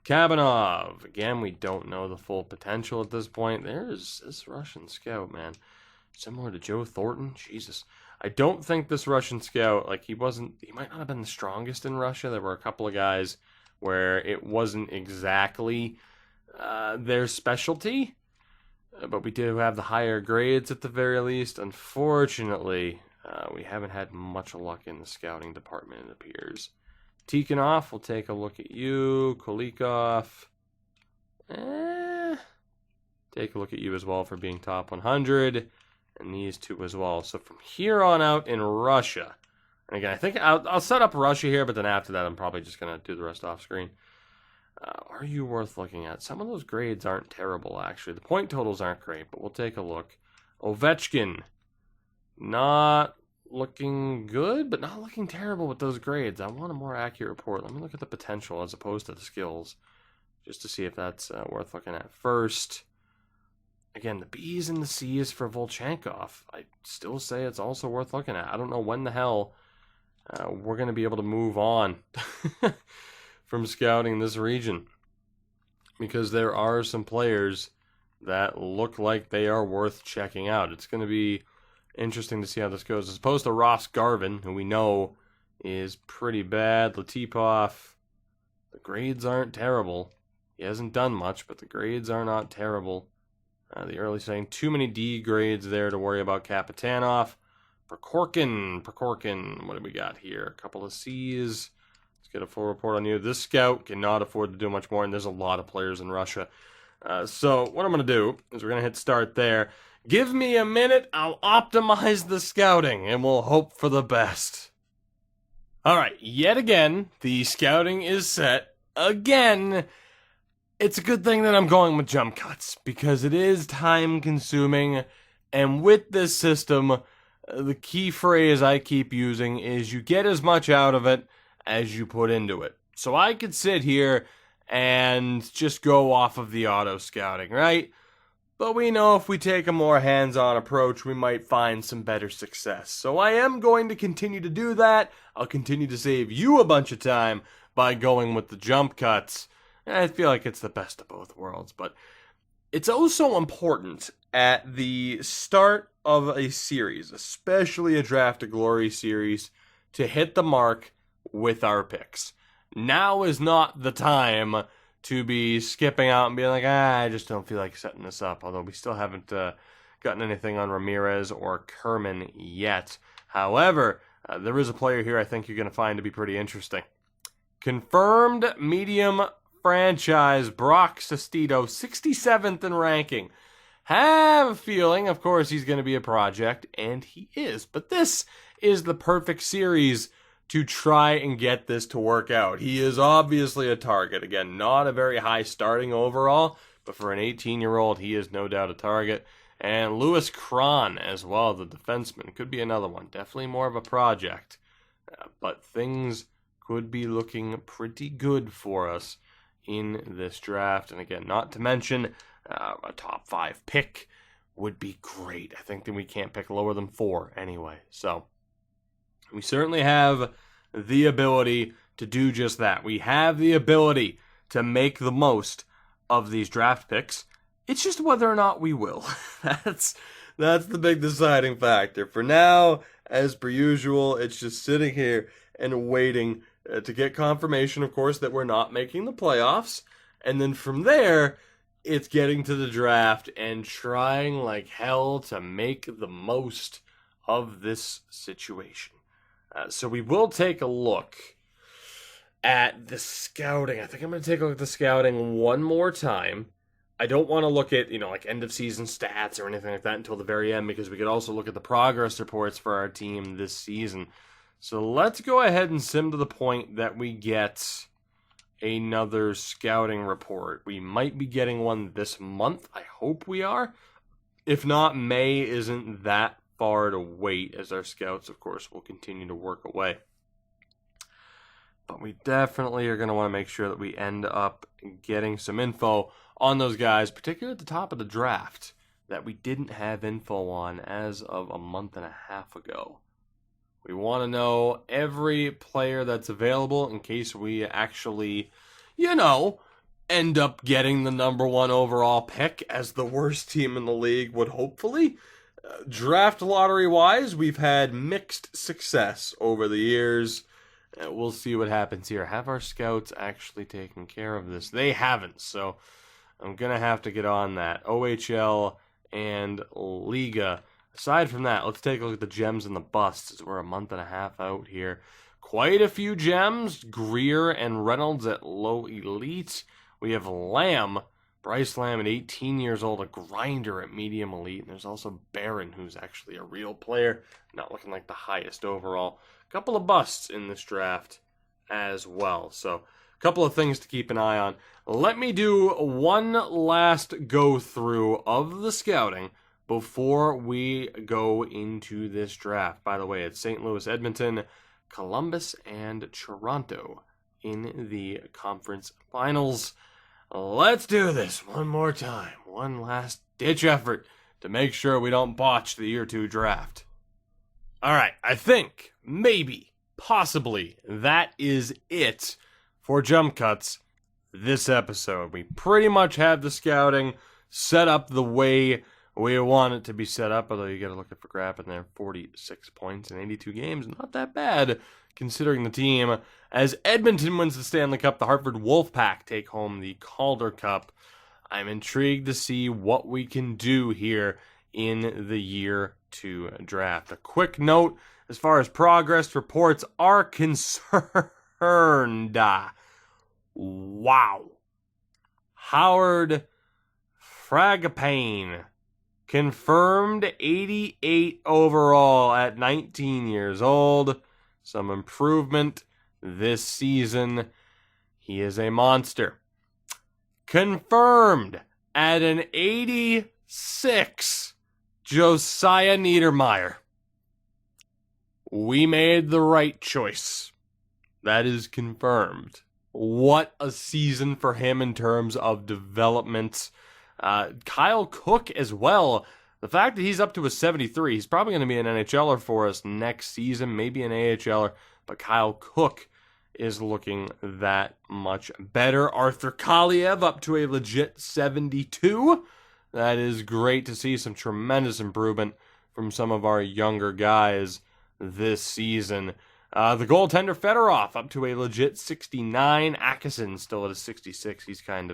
Kabanov, again, we don't know the full potential at this point. There's this Russian scout, man. Similar to Joe Thornton. Jesus. I don't think this Russian scout, like, he might not have been the strongest in Russia. There were a couple of guys where it wasn't exactly their specialty. But we do have the higher grades at the very least. Unfortunately, we haven't had much luck in the scouting department, it appears. Tikhonov, we'll take a look at you. Kolikov. Take a look at you as well for being top 100. And these 2 as well. So from here on out in Russia. And again, I think I'll set up Russia here, but then after that I'm probably just going to do the rest off screen. Are you worth looking at? Some of those grades aren't terrible, actually. The point totals aren't great, but we'll take a look. Ovechkin. Not looking good, but not looking terrible with those grades. I want a more accurate report. Let me look at the potential as opposed to the skills, just to see if that's worth looking at first. Again, the B's and the C's for Volchenkov. I still say it's also worth looking at. I don't know when the hell we're going to be able to move on from scouting this region, because there are some players that look like they are worth checking out. It's going to be interesting to see how this goes, as opposed to Ross Garvin, who we know is pretty bad. Latipov, the grades aren't terrible. He hasn't done much, but the grades are not terrible. The early saying, too many D grades there to worry about. Kapitanov. Prokhorkin, what do we got here? A couple of C's. Let's get a full report on you. This scout cannot afford to do much more, and there's a lot of players in Russia. So what I'm going to do is we're going to hit start there. Give me a minute, I'll optimize the scouting, and we'll hope for the best. Alright, yet again, the scouting is set. Again, it's a good thing that I'm going with jump cuts, because it is time-consuming, and with this system, the key phrase I keep using is you get as much out of it as you put into it. So I could sit here and just go off of the auto-scouting, right? But we know if we take a more hands-on approach, we might find some better success. So I am going to continue to do that. I'll continue to save you a bunch of time by going with the jump cuts. I feel like it's the best of both worlds. But it's also important at the start of a series, especially a Draft to Glory series, to hit the mark with our picks. Now is not the time to be skipping out and being like, I just don't feel like setting this up. Although we still haven't gotten anything on Ramirez or Kerman yet. However, there is a player here I think you're going to find to be pretty interesting. Confirmed medium franchise, Brock Sestito, 67th in ranking. Have a feeling, of course, he's going to be a project, and he is. But this is the perfect series to try and get this to work out. He is obviously a target. Again, not a very high starting overall, but for an 18-year-old, he is no doubt a target. And Louis Kron as well, the defenseman. Could be another one. Definitely more of a project. But things could be looking pretty good for us in this draft. And again, not to mention a top 5 pick would be great. I think that we can't pick lower than 4 anyway. So we certainly have the ability to do just that. We have the ability to make the most of these draft picks. It's just whether or not we will. That's the big deciding factor. For now, as per usual, it's just sitting here and waiting to get confirmation, of course, that we're not making the playoffs. And then from there, it's getting to the draft and trying like hell to make the most of this situation. So we will take a look at the scouting. I think I'm going to take a look at the scouting one more time. I don't want to look at, like end of season stats or anything like that until the very end, because we could also look at the progress reports for our team this season. So let's go ahead and sim to the point that we get another scouting report. We might be getting one this month. I hope we are. If not, May isn't that far to wait, as our scouts, of course, will continue to work away. But we definitely are going to want to make sure that we end up getting some info on those guys, particularly at the top of the draft, that we didn't have info on as of a month and a half ago. We want to know every player that's available in case we actually, end up getting the number 1 overall pick as the worst team in the league would hopefully. Draft lottery-wise, we've had mixed success over the years. We'll see what happens here. Have our scouts actually taken care of this? They haven't, so I'm going to have to get on that. OHL and Liga. Aside from that, let's take a look at the gems and the busts, as we're a month and a half out here. Quite a few gems. Greer and Reynolds at low elite. We have Lamb, Bryce Lamb at 18 years old, a grinder at medium elite. And there's also Barron, who's actually a real player, not looking like the highest overall. A couple of busts in this draft as well. So a couple of things to keep an eye on. Let me do one last go through of the scouting before we go into this draft. By the way, it's St. Louis, Edmonton, Columbus, and Toronto in the conference finals. Let's do this one more time. One last ditch effort to make sure we don't botch the year 2 draft. All right, I think, maybe, possibly, that is it for Jump Cuts this episode. We pretty much have the scouting set up the way we want it to be set up, although you got to look at Fragapane there, 46 points in 82 games. Not that bad, considering the team. As Edmonton wins the Stanley Cup, the Hartford Wolfpack take home the Calder Cup. I'm intrigued to see what we can do here in the year 2 draft. A quick note, as far as progress reports are concerned. Wow. Howard Fragapane, confirmed 88 overall at 19 years old. Some improvement this season. He is a monster. Confirmed at an 86, Josiah Niedermeyer. We made the right choice. That is confirmed. What a season for him in terms of development. Kyle Cook as well. The fact that he's up to a 73, he's probably going to be an NHLer for us next season, maybe an AHLer, but Kyle Cook is looking that much better. Arthur Kaliev up to a legit 72. That is great to see, some tremendous improvement from some of our younger guys this season. The goaltender Fedorov up to a legit 69. Atkinson still at a 66. He's kind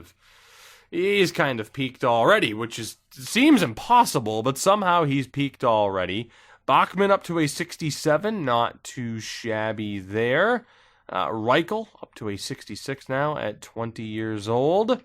of peaked already, which seems impossible, but somehow he's peaked already. Bachman up to a 67, not too shabby there. Reichel up to a 66 now at 20 years old.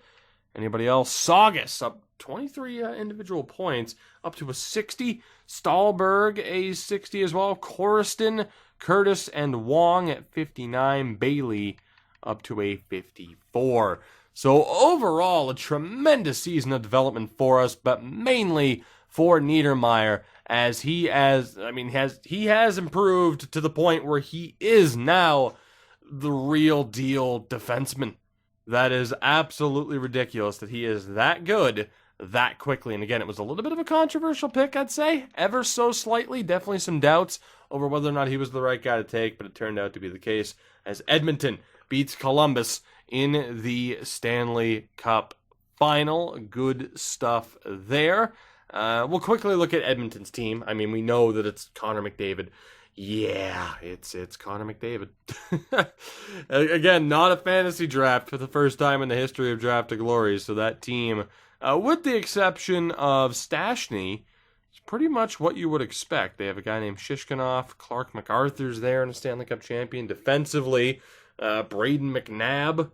Anybody else? Saugus up 23 individual points, up to a 60. Stahlberg a 60 as well. Corriston, Curtis, and Wong at 59. Bailey up to a 54. So overall, a tremendous season of development for us, but mainly for Niedermeyer, as he has improved to the point where he is now the real deal defenseman. That is absolutely ridiculous that he is that good that quickly. And again, it was a little bit of a controversial pick, I'd say, ever so slightly. Definitely some doubts over whether or not he was the right guy to take, but it turned out to be the case as Edmonton beats Columbus in the Stanley Cup final. Good stuff there. We'll quickly look at Edmonton's team. I mean, we know that it's Connor McDavid. Yeah, it's Connor McDavid. Again, not a fantasy draft for the first time in the history of Draft to Glory. So that team, with the exception of Stastny, is pretty much what you would expect. They have a guy named Shishkinov. Clark MacArthur's there, and a Stanley Cup champion. Defensively, Braden McNabb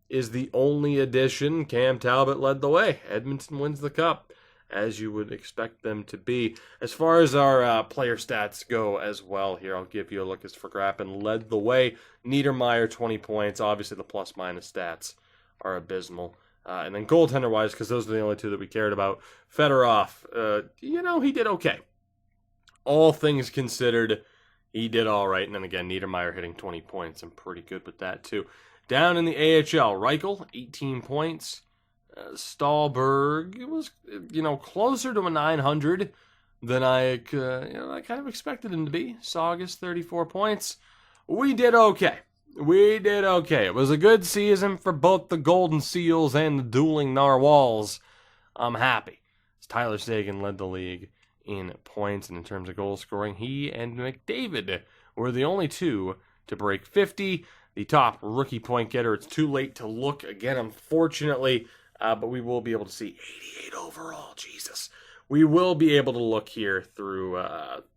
is the only addition. Cam Talbot led the way. Edmonton wins the cup, as you would expect them to be. As far as our player stats go as well, here I'll give you a look as Fragapane led the way. Niedermeyer, 20 points. Obviously, the plus-minus stats are abysmal. And then goaltender-wise, because those are the only two that we cared about, Fedorov, he did okay. All things considered, he did all right. And then again, Niedermeyer hitting 20 points. I'm pretty good with that, too. Down in the AHL, Reichel, 18 points. Stahlberg was, closer to a 900 than I kind of expected him to be. Saugus, 34 points. We did okay. It was a good season for both the Golden Seals and the Dueling Narwhals. I'm happy. Tyler Seguin led the league in points, and in terms of goal scoring, he and McDavid were the only two to break 50. The top rookie point getter, it's too late to look again, unfortunately, but we will be able to see 88 overall. Jesus. We will be able to look here through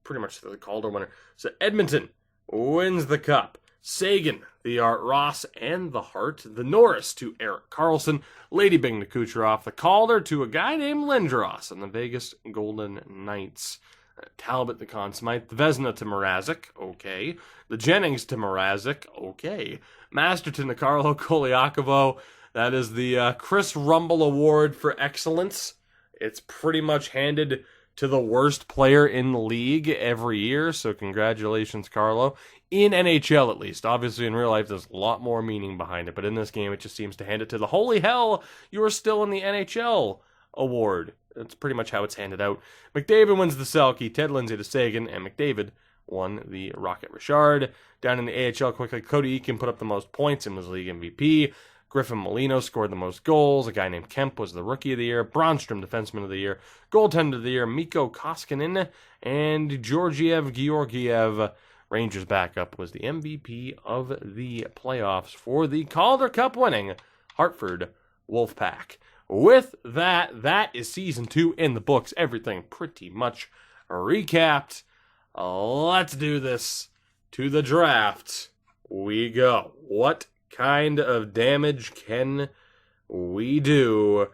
pretty much the Calder winner. So Edmonton wins the cup. Seguin, the Art Ross, and the Hart. The Norris to Erik Karlsson. Lady Bing to Kucherov. The Calder to a guy named Lindros and the Vegas Golden Knights. Talbot the Conn Smythe. The Vezina to Mrazek. Okay. The Jennings to Mrazek. Okay. Masterton to Carlo Koliakovo. That is the Chris Rumble Award for Excellence. It's pretty much handed to the worst player in the league every year, so congratulations, Carlo. In NHL, at least. Obviously, in real life, there's a lot more meaning behind it, but in this game, it just seems to hand it to the holy hell, you are still in the NHL award. That's pretty much how it's handed out. McDavid wins the Selke, Ted Lindsay to Seguin, and McDavid won the Rocket Richard. Down in the AHL, quickly, Cody Eakin put up the most points and was league MVP. Griffin Molino scored the most goals. A guy named Kemp was the Rookie of the Year. Bronstrom, Defenseman of the Year. Goaltender of the Year, Mikko Koskinen. And Georgiev, Rangers backup, was the MVP of the playoffs for the Calder Cup winning Hartford Wolfpack. With that is Season 2 in the books. Everything pretty much recapped. Let's do this. To the draft we go. What kind of damage can we do?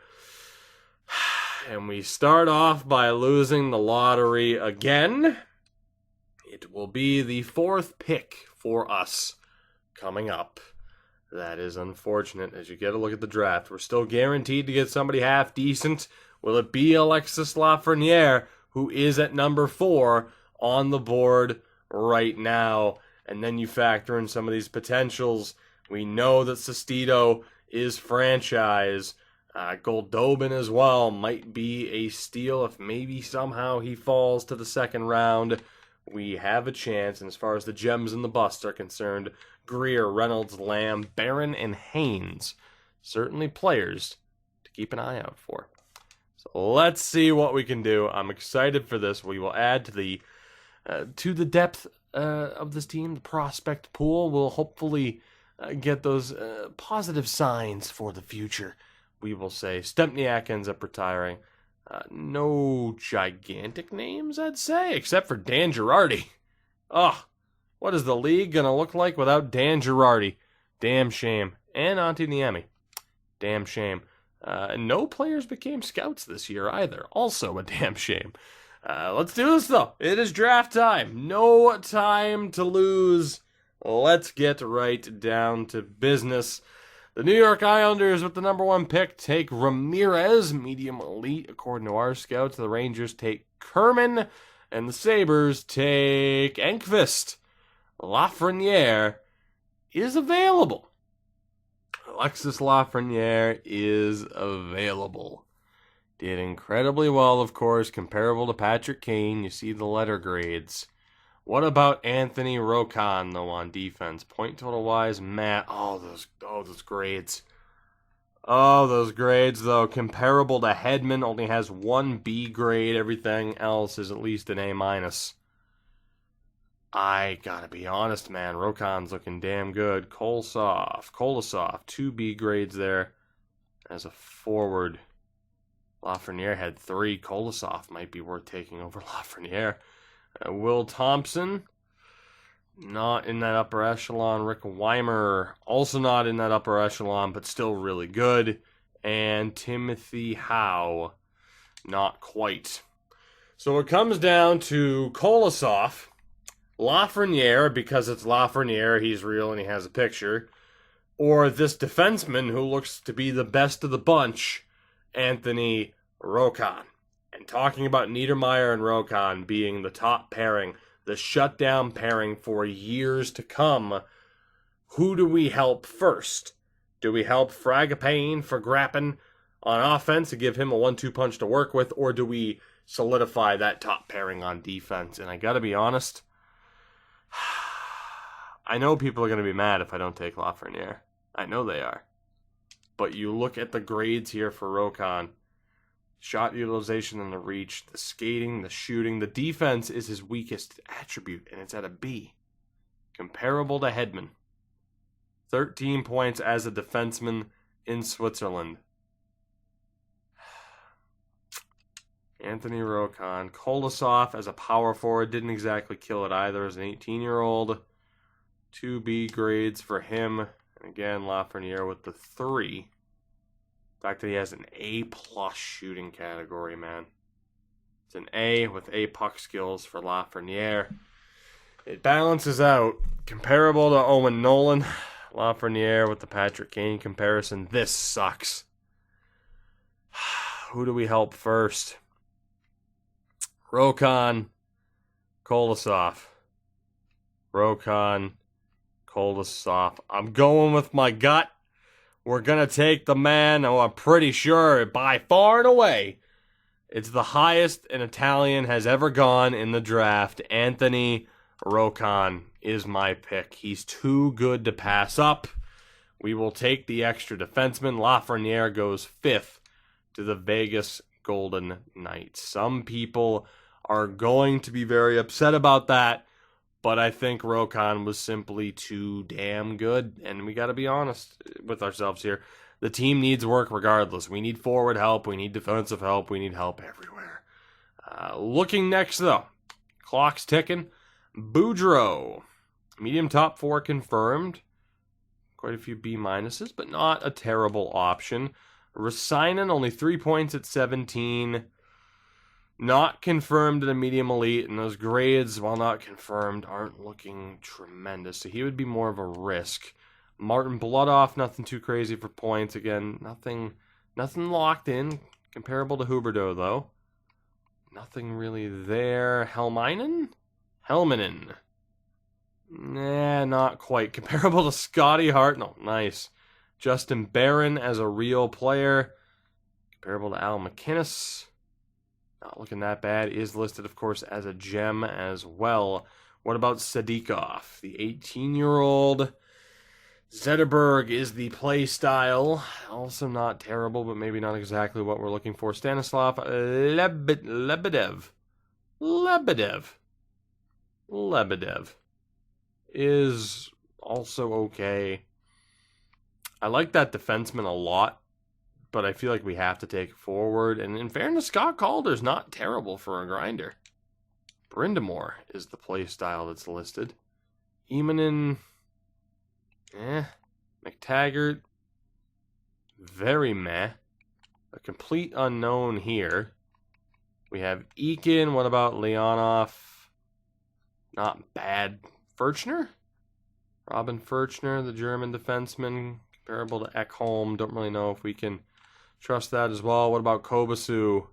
And we start off by losing the lottery again. It will be the 4th pick for us coming up. That is unfortunate as you get a look at the draft. We're still guaranteed to get somebody half decent. Will it be Alexis Lafreniere, who is at number 4 on the board right now? And then you factor in some of these potentials. We know that Sestito is franchise. Goldobin as well might be a steal if maybe somehow he falls to the second round. We have a chance, and as far as the gems and the busts are concerned, Greer, Reynolds, Lamb, Barron, and Haynes, certainly players to keep an eye out for. So let's see what we can do. I'm excited for this. We will add to the depth of this team, the prospect pool. We'll hopefully get those positive signs for the future. We will say Stempniak ends up retiring. No gigantic names, I'd say, except for Dan Girardi. What is the league going to look like without Dan Girardi? Damn shame. And Antti Niemi. Damn shame. No players became scouts this year either. Also a damn shame. Let's do this, though. It is draft time. No time to lose. Let's get right down to business. The New York Islanders with the number 1 pick take Ramirez, medium elite, according to our scouts. The Rangers take Kerman, and the Sabres take Enqvist. Lafreniere is available. Alexis Lafreniere is available. Did incredibly well, of course, comparable to Patrick Kane. You see the letter grades. What about Anthony Rocon, though, on defense? Point total-wise, Matt. Oh, those grades. Oh, those grades, though. Comparable to Hedman, only has 1 B grade. Everything else is at least an A-. I gotta be honest, man. Rokon's looking damn good. Kolosov, 2 B grades there as a forward. Lafreniere had 3. Kolosov might be worth taking over Lafreniere. Will Thompson, not in that upper echelon. Rick Weimer, also not in that upper echelon, but still really good. And Timothy Howe, not quite. So it comes down to Kolosov, Lafreniere, because it's Lafreniere, he's real and he has a picture, or this defenseman who looks to be the best of the bunch, Anthony Rocon. And talking about Niedermeyer and Rocon being the top pairing, the shutdown pairing for years to come, who do we help first? Do we help Fragapane on offense to give him a 1-2 punch to work with, or do we solidify that top pairing on defense? And I gotta be honest, I know people are gonna be mad if I don't take Lafreniere. I know they are. But you look at the grades here for Rocon. Shot utilization and the reach, the skating, the shooting. The defense is his weakest attribute, and it's at a B. Comparable to Hedman. 13 points as a defenseman in Switzerland. Anthony Rocon. Kolosov as a power forward. Didn't exactly kill it either as an 18-year-old. 2 B grades for him. And again, Lafreniere with the 3. The fact that he has an A+ shooting category, man. It's an A with A puck skills for Lafreniere. It balances out. Comparable to Owen Nolan. Lafreniere with the Patrick Kane comparison. This sucks. Who do we help first? Rocon, Kolosov. Rocon, Kolosov. I'm going with my gut. We're going to take the man who I'm pretty sure by far and away it's the highest an Italian has ever gone in the draft. Anthony Rocon is my pick. He's too good to pass up. We will take the extra defenseman. Lafreniere goes 5th to the Vegas Golden Knights. Some people are going to be very upset about that, but I think Rocon was simply too damn good, and we got to be honest with ourselves here. The team needs work regardless. We need forward help. We need defensive help. We need help everywhere. Looking next, though. Clock's ticking. Boudreaux. Medium top 4 confirmed. Quite a few B minuses, but not a terrible option. Rasainen, only 3 points at 17. Not confirmed at a medium elite, and those grades, while not confirmed, aren't looking tremendous. So he would be more of a risk. Martin Bloodoff, nothing too crazy for points. Again, nothing locked in. Comparable to Huberdeau, though. Nothing really there. Helminen? Nah, not quite. Comparable to Scotty Hart. No, nice. Justin Barron as a real player. Comparable to Al McInnes. Not looking that bad. Is listed, of course, as a gem as well. What about Sadikov? The 18-year-old. Zetterberg is the play style. Also not terrible, but maybe not exactly what we're looking for. Stanislav Lebedev is also okay. I like that defenseman a lot, but I feel like we have to take it forward. And in fairness, Scott Calder's not terrible for a grinder. Brindamore is the play style that's listed. Emanin, McTaggart, very meh. A complete unknown here. We have Eakin. What about Leonov? Not bad. Furchner? Robin Furchner, the German defenseman. Comparable to Ekholm. Don't really know if we can trust that as well. What about Kobasu?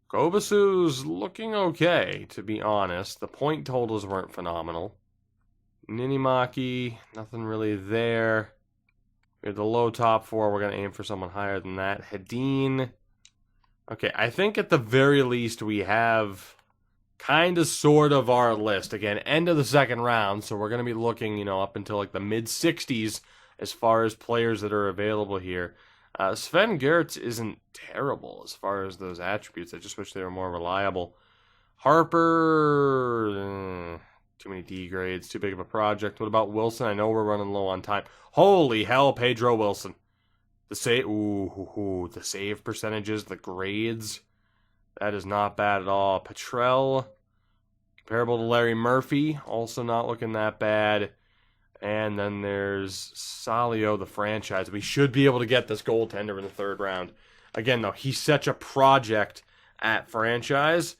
Kobasu's looking okay, to be honest. The point totals weren't phenomenal. Ninimaki, nothing really there. We have the low top four. We're going to aim for someone higher than that. Hedin. Okay, I think at the very least we have kind of sort of our list. Again, end of the second round, so we're going to be looking, up until like the mid-60s as far as players that are available here. Sven Gertz isn't terrible as far as those attributes. I just wish they were more reliable. Harper, too many D grades, too big of a project. What about Wilson? I know we're running low on time. Holy hell, Pedro Wilson. The save percentages, the grades. That is not bad at all. Petrell, comparable to Larry Murphy, also not looking that bad. And then there's Salio, the franchise. We should be able to get this goaltender in the third round. Again, though, he's such a project at franchise.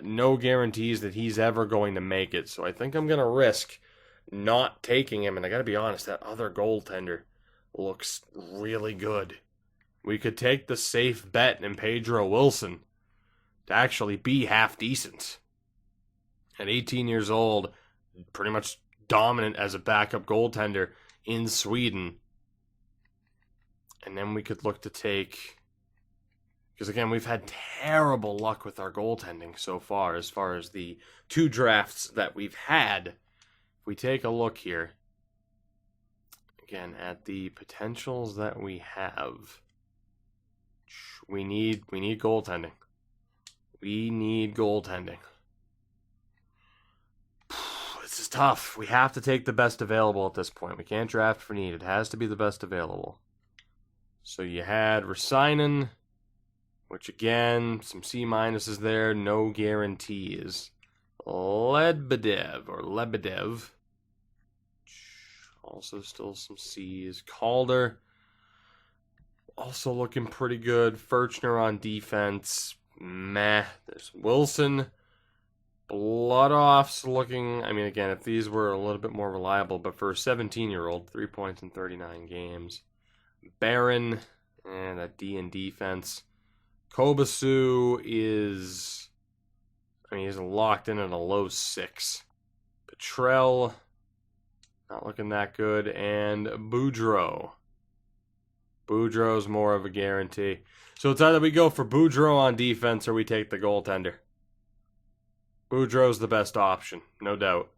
No guarantees that he's ever going to make it. So I think I'm going to risk not taking him. And I got to be honest, that other goaltender looks really good. We could take the safe bet in Pedro Wilson to actually be half decent. At 18 years old, pretty much dominant as a backup goaltender in Sweden. And then we could look to take, because again, we've had terrible luck with our goaltending so far as the two drafts that we've had. If we take a look here, again, at the potentials that we have, we need goaltending. We need goaltending. This is tough. We have to take the best available at this point. We can't draft for need. It has to be the best available. So you had Rasainen, which again, some C minuses there, no guarantees. Lebedev, also still some C's. Calder, also looking pretty good. Furchner on defense, meh. There's Wilson. Bloodoff's looking, again, if these were a little bit more reliable, but for a 17-year-old, 3 points in 39 games. Barron, and that D in defense. Kobasu is, he's locked in at a low 6. Petrell, not looking that good. And Boudreau. Boudreau's more of a guarantee. So it's either we go for Boudreau on defense or we take the goaltender. Boudreau's the best option, no doubt.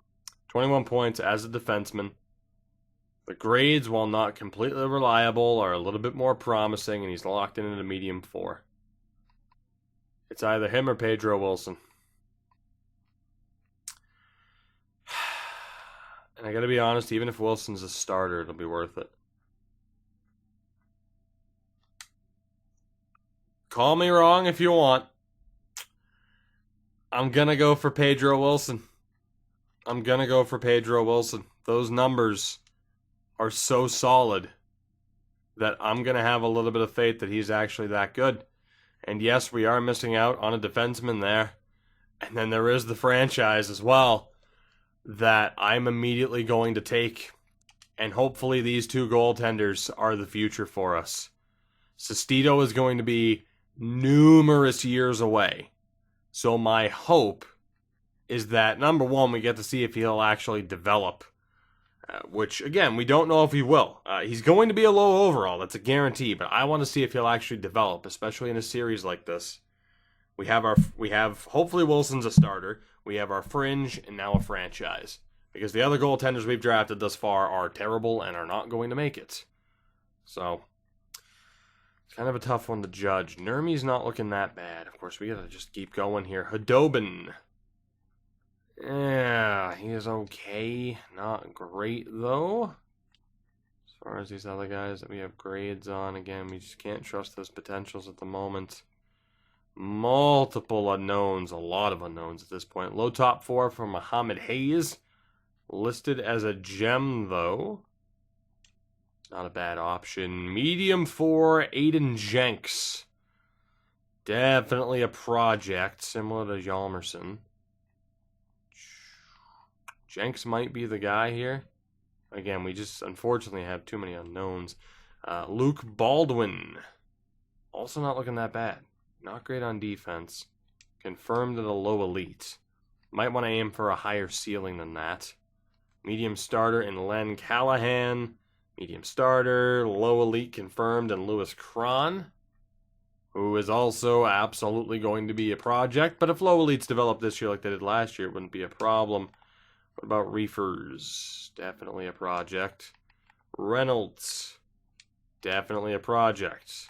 21 points as a defenseman. The grades, while not completely reliable, are a little bit more promising, and he's locked in at a medium 4. It's either him or Pedro Wilson. And I gotta be honest, even if Wilson's a starter, it'll be worth it. Call me wrong if you want. I'm going to go for Pedro Wilson. Those numbers are so solid that I'm going to have a little bit of faith that he's actually that good. And yes, we are missing out on a defenseman there. And then there is the franchise as well that I'm immediately going to take. And hopefully these two goaltenders are the future for us. Sestito is going to be numerous years away. So my hope is that, number one, we get to see if he'll actually develop, which, again, we don't know if he will. He's going to be a low overall, that's a guarantee, but I want to see if he'll actually develop, especially in a series like this. We have hopefully Wilson's a starter, we have our fringe, and now a franchise. Because the other goaltenders we've drafted thus far are terrible and are not going to make it. So, kind of a tough one to judge. Nurmi's not looking that bad. Of course, we gotta just keep going here. Hudobin. Yeah, he is okay. Not great, though. As far as these other guys that we have grades on, again, we just can't trust those potentials at the moment. Multiple unknowns. A lot of unknowns at this point. Low top 4 for Mohammed Hayes. Listed as a gem, though. Not a bad option. Medium 4, Aiden Jenks. Definitely a project, similar to Hjalmarsson. Jenks might be the guy here. Again, we just unfortunately have too many unknowns. Luke Baldwin. Also not looking that bad. Not great on defense. Confirmed at a low elite. Might want to aim for a higher ceiling than that. Medium starter in Len Callahan. Medium starter, low elite confirmed in Lewis Cron, who is also absolutely going to be a project. But if low elites develop this year like they did last year, it wouldn't be a problem. What about Reefers? Definitely a project. Reynolds. Definitely a project.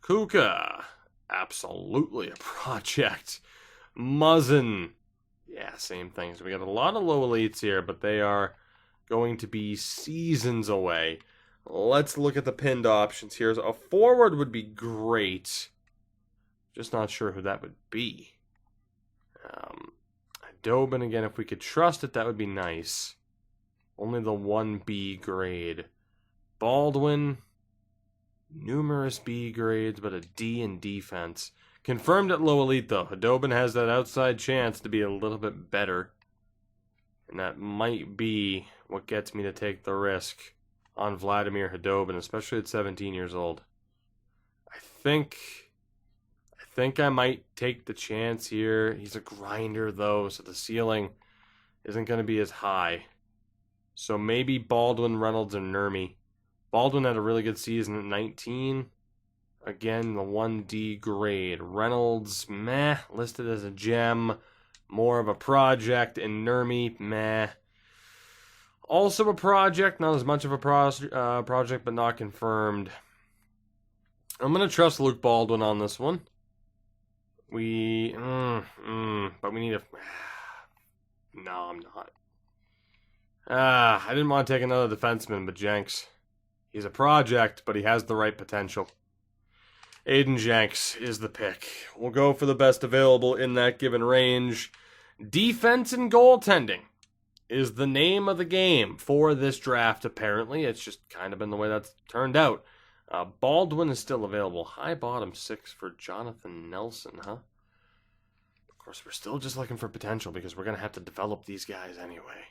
Kuka. Absolutely a project. Muzzin. Yeah, same thing. So we got a lot of low elites here, but they are going to be seasons away. Let's look at the pinned options here. A forward would be great. Just not sure who that would be. Dobin, again, if we could trust it, that would be nice. Only the 1B grade. Baldwin, numerous B grades, but a D in defense. Confirmed at low elite, though. Dobin has that outside chance to be a little bit better. And that might be what gets me to take the risk on Vladimir Khudobin, especially at 17 years old. I think I might take the chance here. He's a grinder, though, so the ceiling isn't going to be as high. So maybe Baldwin, Reynolds, and Nurmi. Baldwin had a really good season at 19. Again, the 1D grade. Reynolds, meh, listed as a gem. More of a project. And Nurmi, meh. Also a project, not as much of a project, but not confirmed. I'm going to trust Luke Baldwin on this one. But we need a... No, I'm not. I didn't want to take another defenseman, but Jenks. He's a project, but he has the right potential. Aiden Jenks is the pick. We'll go for the best available in that given range. Defense and goaltending is the name of the game for this draft, apparently. It's just kind of been the way that's turned out. Baldwin is still available. High bottom 6 for Jonathan Nelson, huh? Of course, we're still just looking for potential because we're going to have to develop these guys anyway.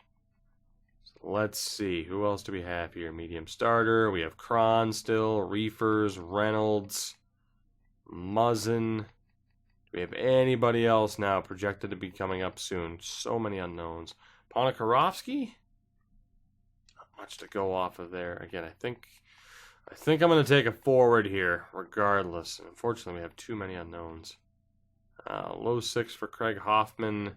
So let's see. Who else do we have here? Medium starter. We have Cron still. Reefers. Reynolds. Muzzin. Do we have anybody else now projected to be coming up soon? So many unknowns. Ponikarovsky? Not much to go off of there. Again, I think I'm going to take a forward here, regardless. Unfortunately, we have too many unknowns. Low 6 for Craig Hoffman.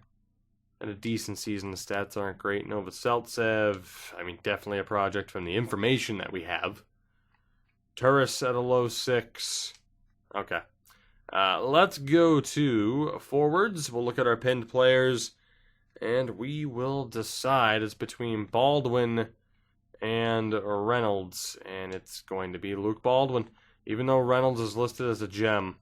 Had a decent season. The stats aren't great. Novoseltsev, definitely a project from the information that we have. Turris at a low 6. Okay. Let's go to forwards. We'll look at our pinned players, and we will decide. It's between Baldwin and Reynolds, and it's going to be Luke Baldwin. Even though Reynolds is listed as a gem,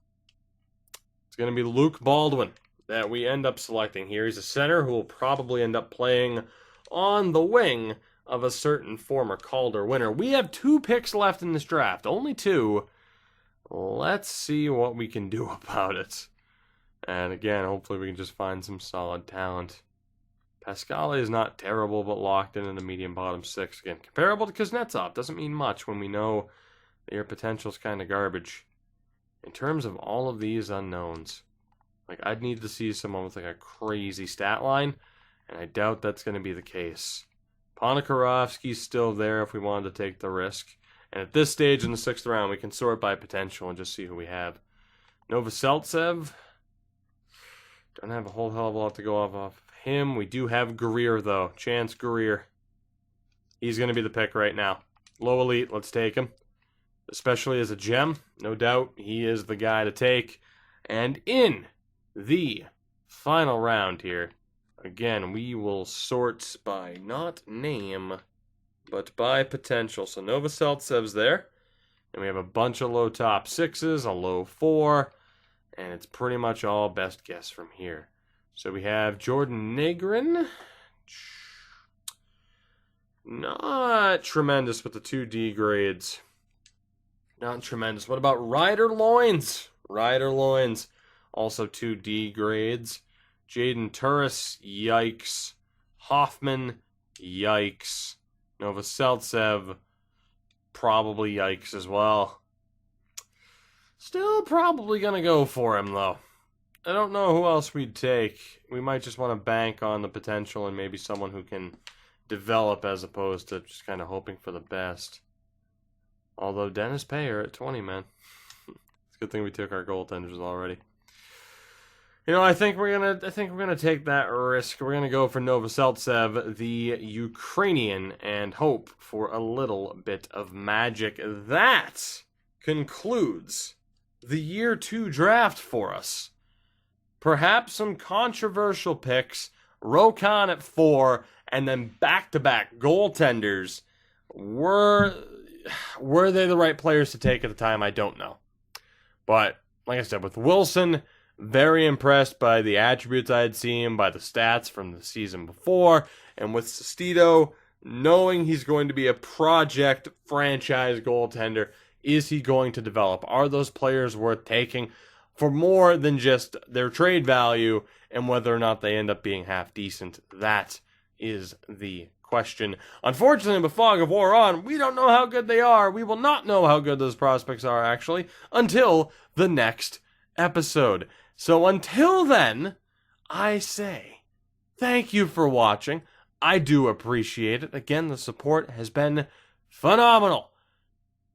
it's going to be Luke Baldwin that we end up selecting here. He's a center who will probably end up playing on the wing of a certain former Calder winner. We have 2 picks left in this draft, only 2. Let's see what we can do about it. And again, hopefully we can just find some solid talent. Pascale is not terrible, but locked in the medium bottom 6. Again, comparable to Kuznetsov. Doesn't mean much when we know that your potential's kind of garbage. In terms of all of these unknowns, I'd need to see someone with a crazy stat line, and I doubt that's going to be the case. Ponikarovsky's still there if we wanted to take the risk. And at this stage in the 6th round, we can sort by potential and just see who we have. Novoseltsev. Don't have a whole hell of a lot to go off of him. We do have Greer, though. Chance Greer. He's going to be the pick right now. Low elite, let's take him. Especially as a gem. No doubt he is the guy to take. And in the final round here, again, we will sort by not name, but by potential. So Novoseltsev's there. And we have a bunch of low top 6s, a low 4. And it's pretty much all best guess from here. So we have Jordan Negrin. Not tremendous with the 2D grades. Not tremendous. What about Ryder Loins? Ryder Loins. Also 2D grades. Jaden Turris. Yikes. Hoffman. Yikes. Novoselicev, probably yikes as well. Still probably going to go for him, though. I don't know who else we'd take. We might just want to bank on the potential and maybe someone who can develop as opposed to just kind of hoping for the best. Although Dennis Payer at 20, man. It's a good thing we took our goaltenders already. I think we're gonna take that risk. We're gonna go for Novoselicev, the Ukrainian, and hope for a little bit of magic. That concludes the year 2 draft for us. Perhaps some controversial picks. Rokon at 4, and then back-to-back goaltenders. Were they the right players to take at the time? I don't know. But, like I said, with Wilson, very impressed by the attributes I had seen, by the stats from the season before. And with Sestito, knowing he's going to be a project franchise goaltender, is he going to develop? Are those players worth taking for more than just their trade value and whether or not they end up being half decent? That is the question. Unfortunately, with Fog of War on, we don't know how good they are. We will not know how good those prospects are, actually, until the next episode. So until then, I say thank you for watching. I do appreciate it. Again, the support has been phenomenal.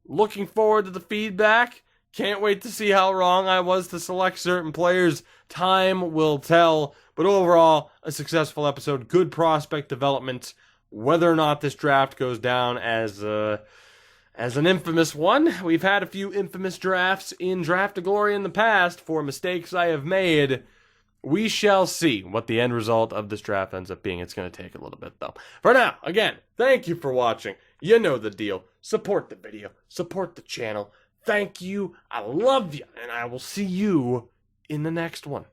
Looking forward to the feedback. Can't wait to see how wrong I was to select certain players. Time will tell. But overall, a successful episode. Good prospect development. Whether or not this draft goes down as an infamous one. We've had a few infamous drafts in Draft of Glory in the past for mistakes I have made. We shall see what the end result of this draft ends up being. It's going to take a little bit, though. For now, again, thank you for watching. You know the deal. Support the video. Support the channel. Thank you. I love you. And I will see you in the next one.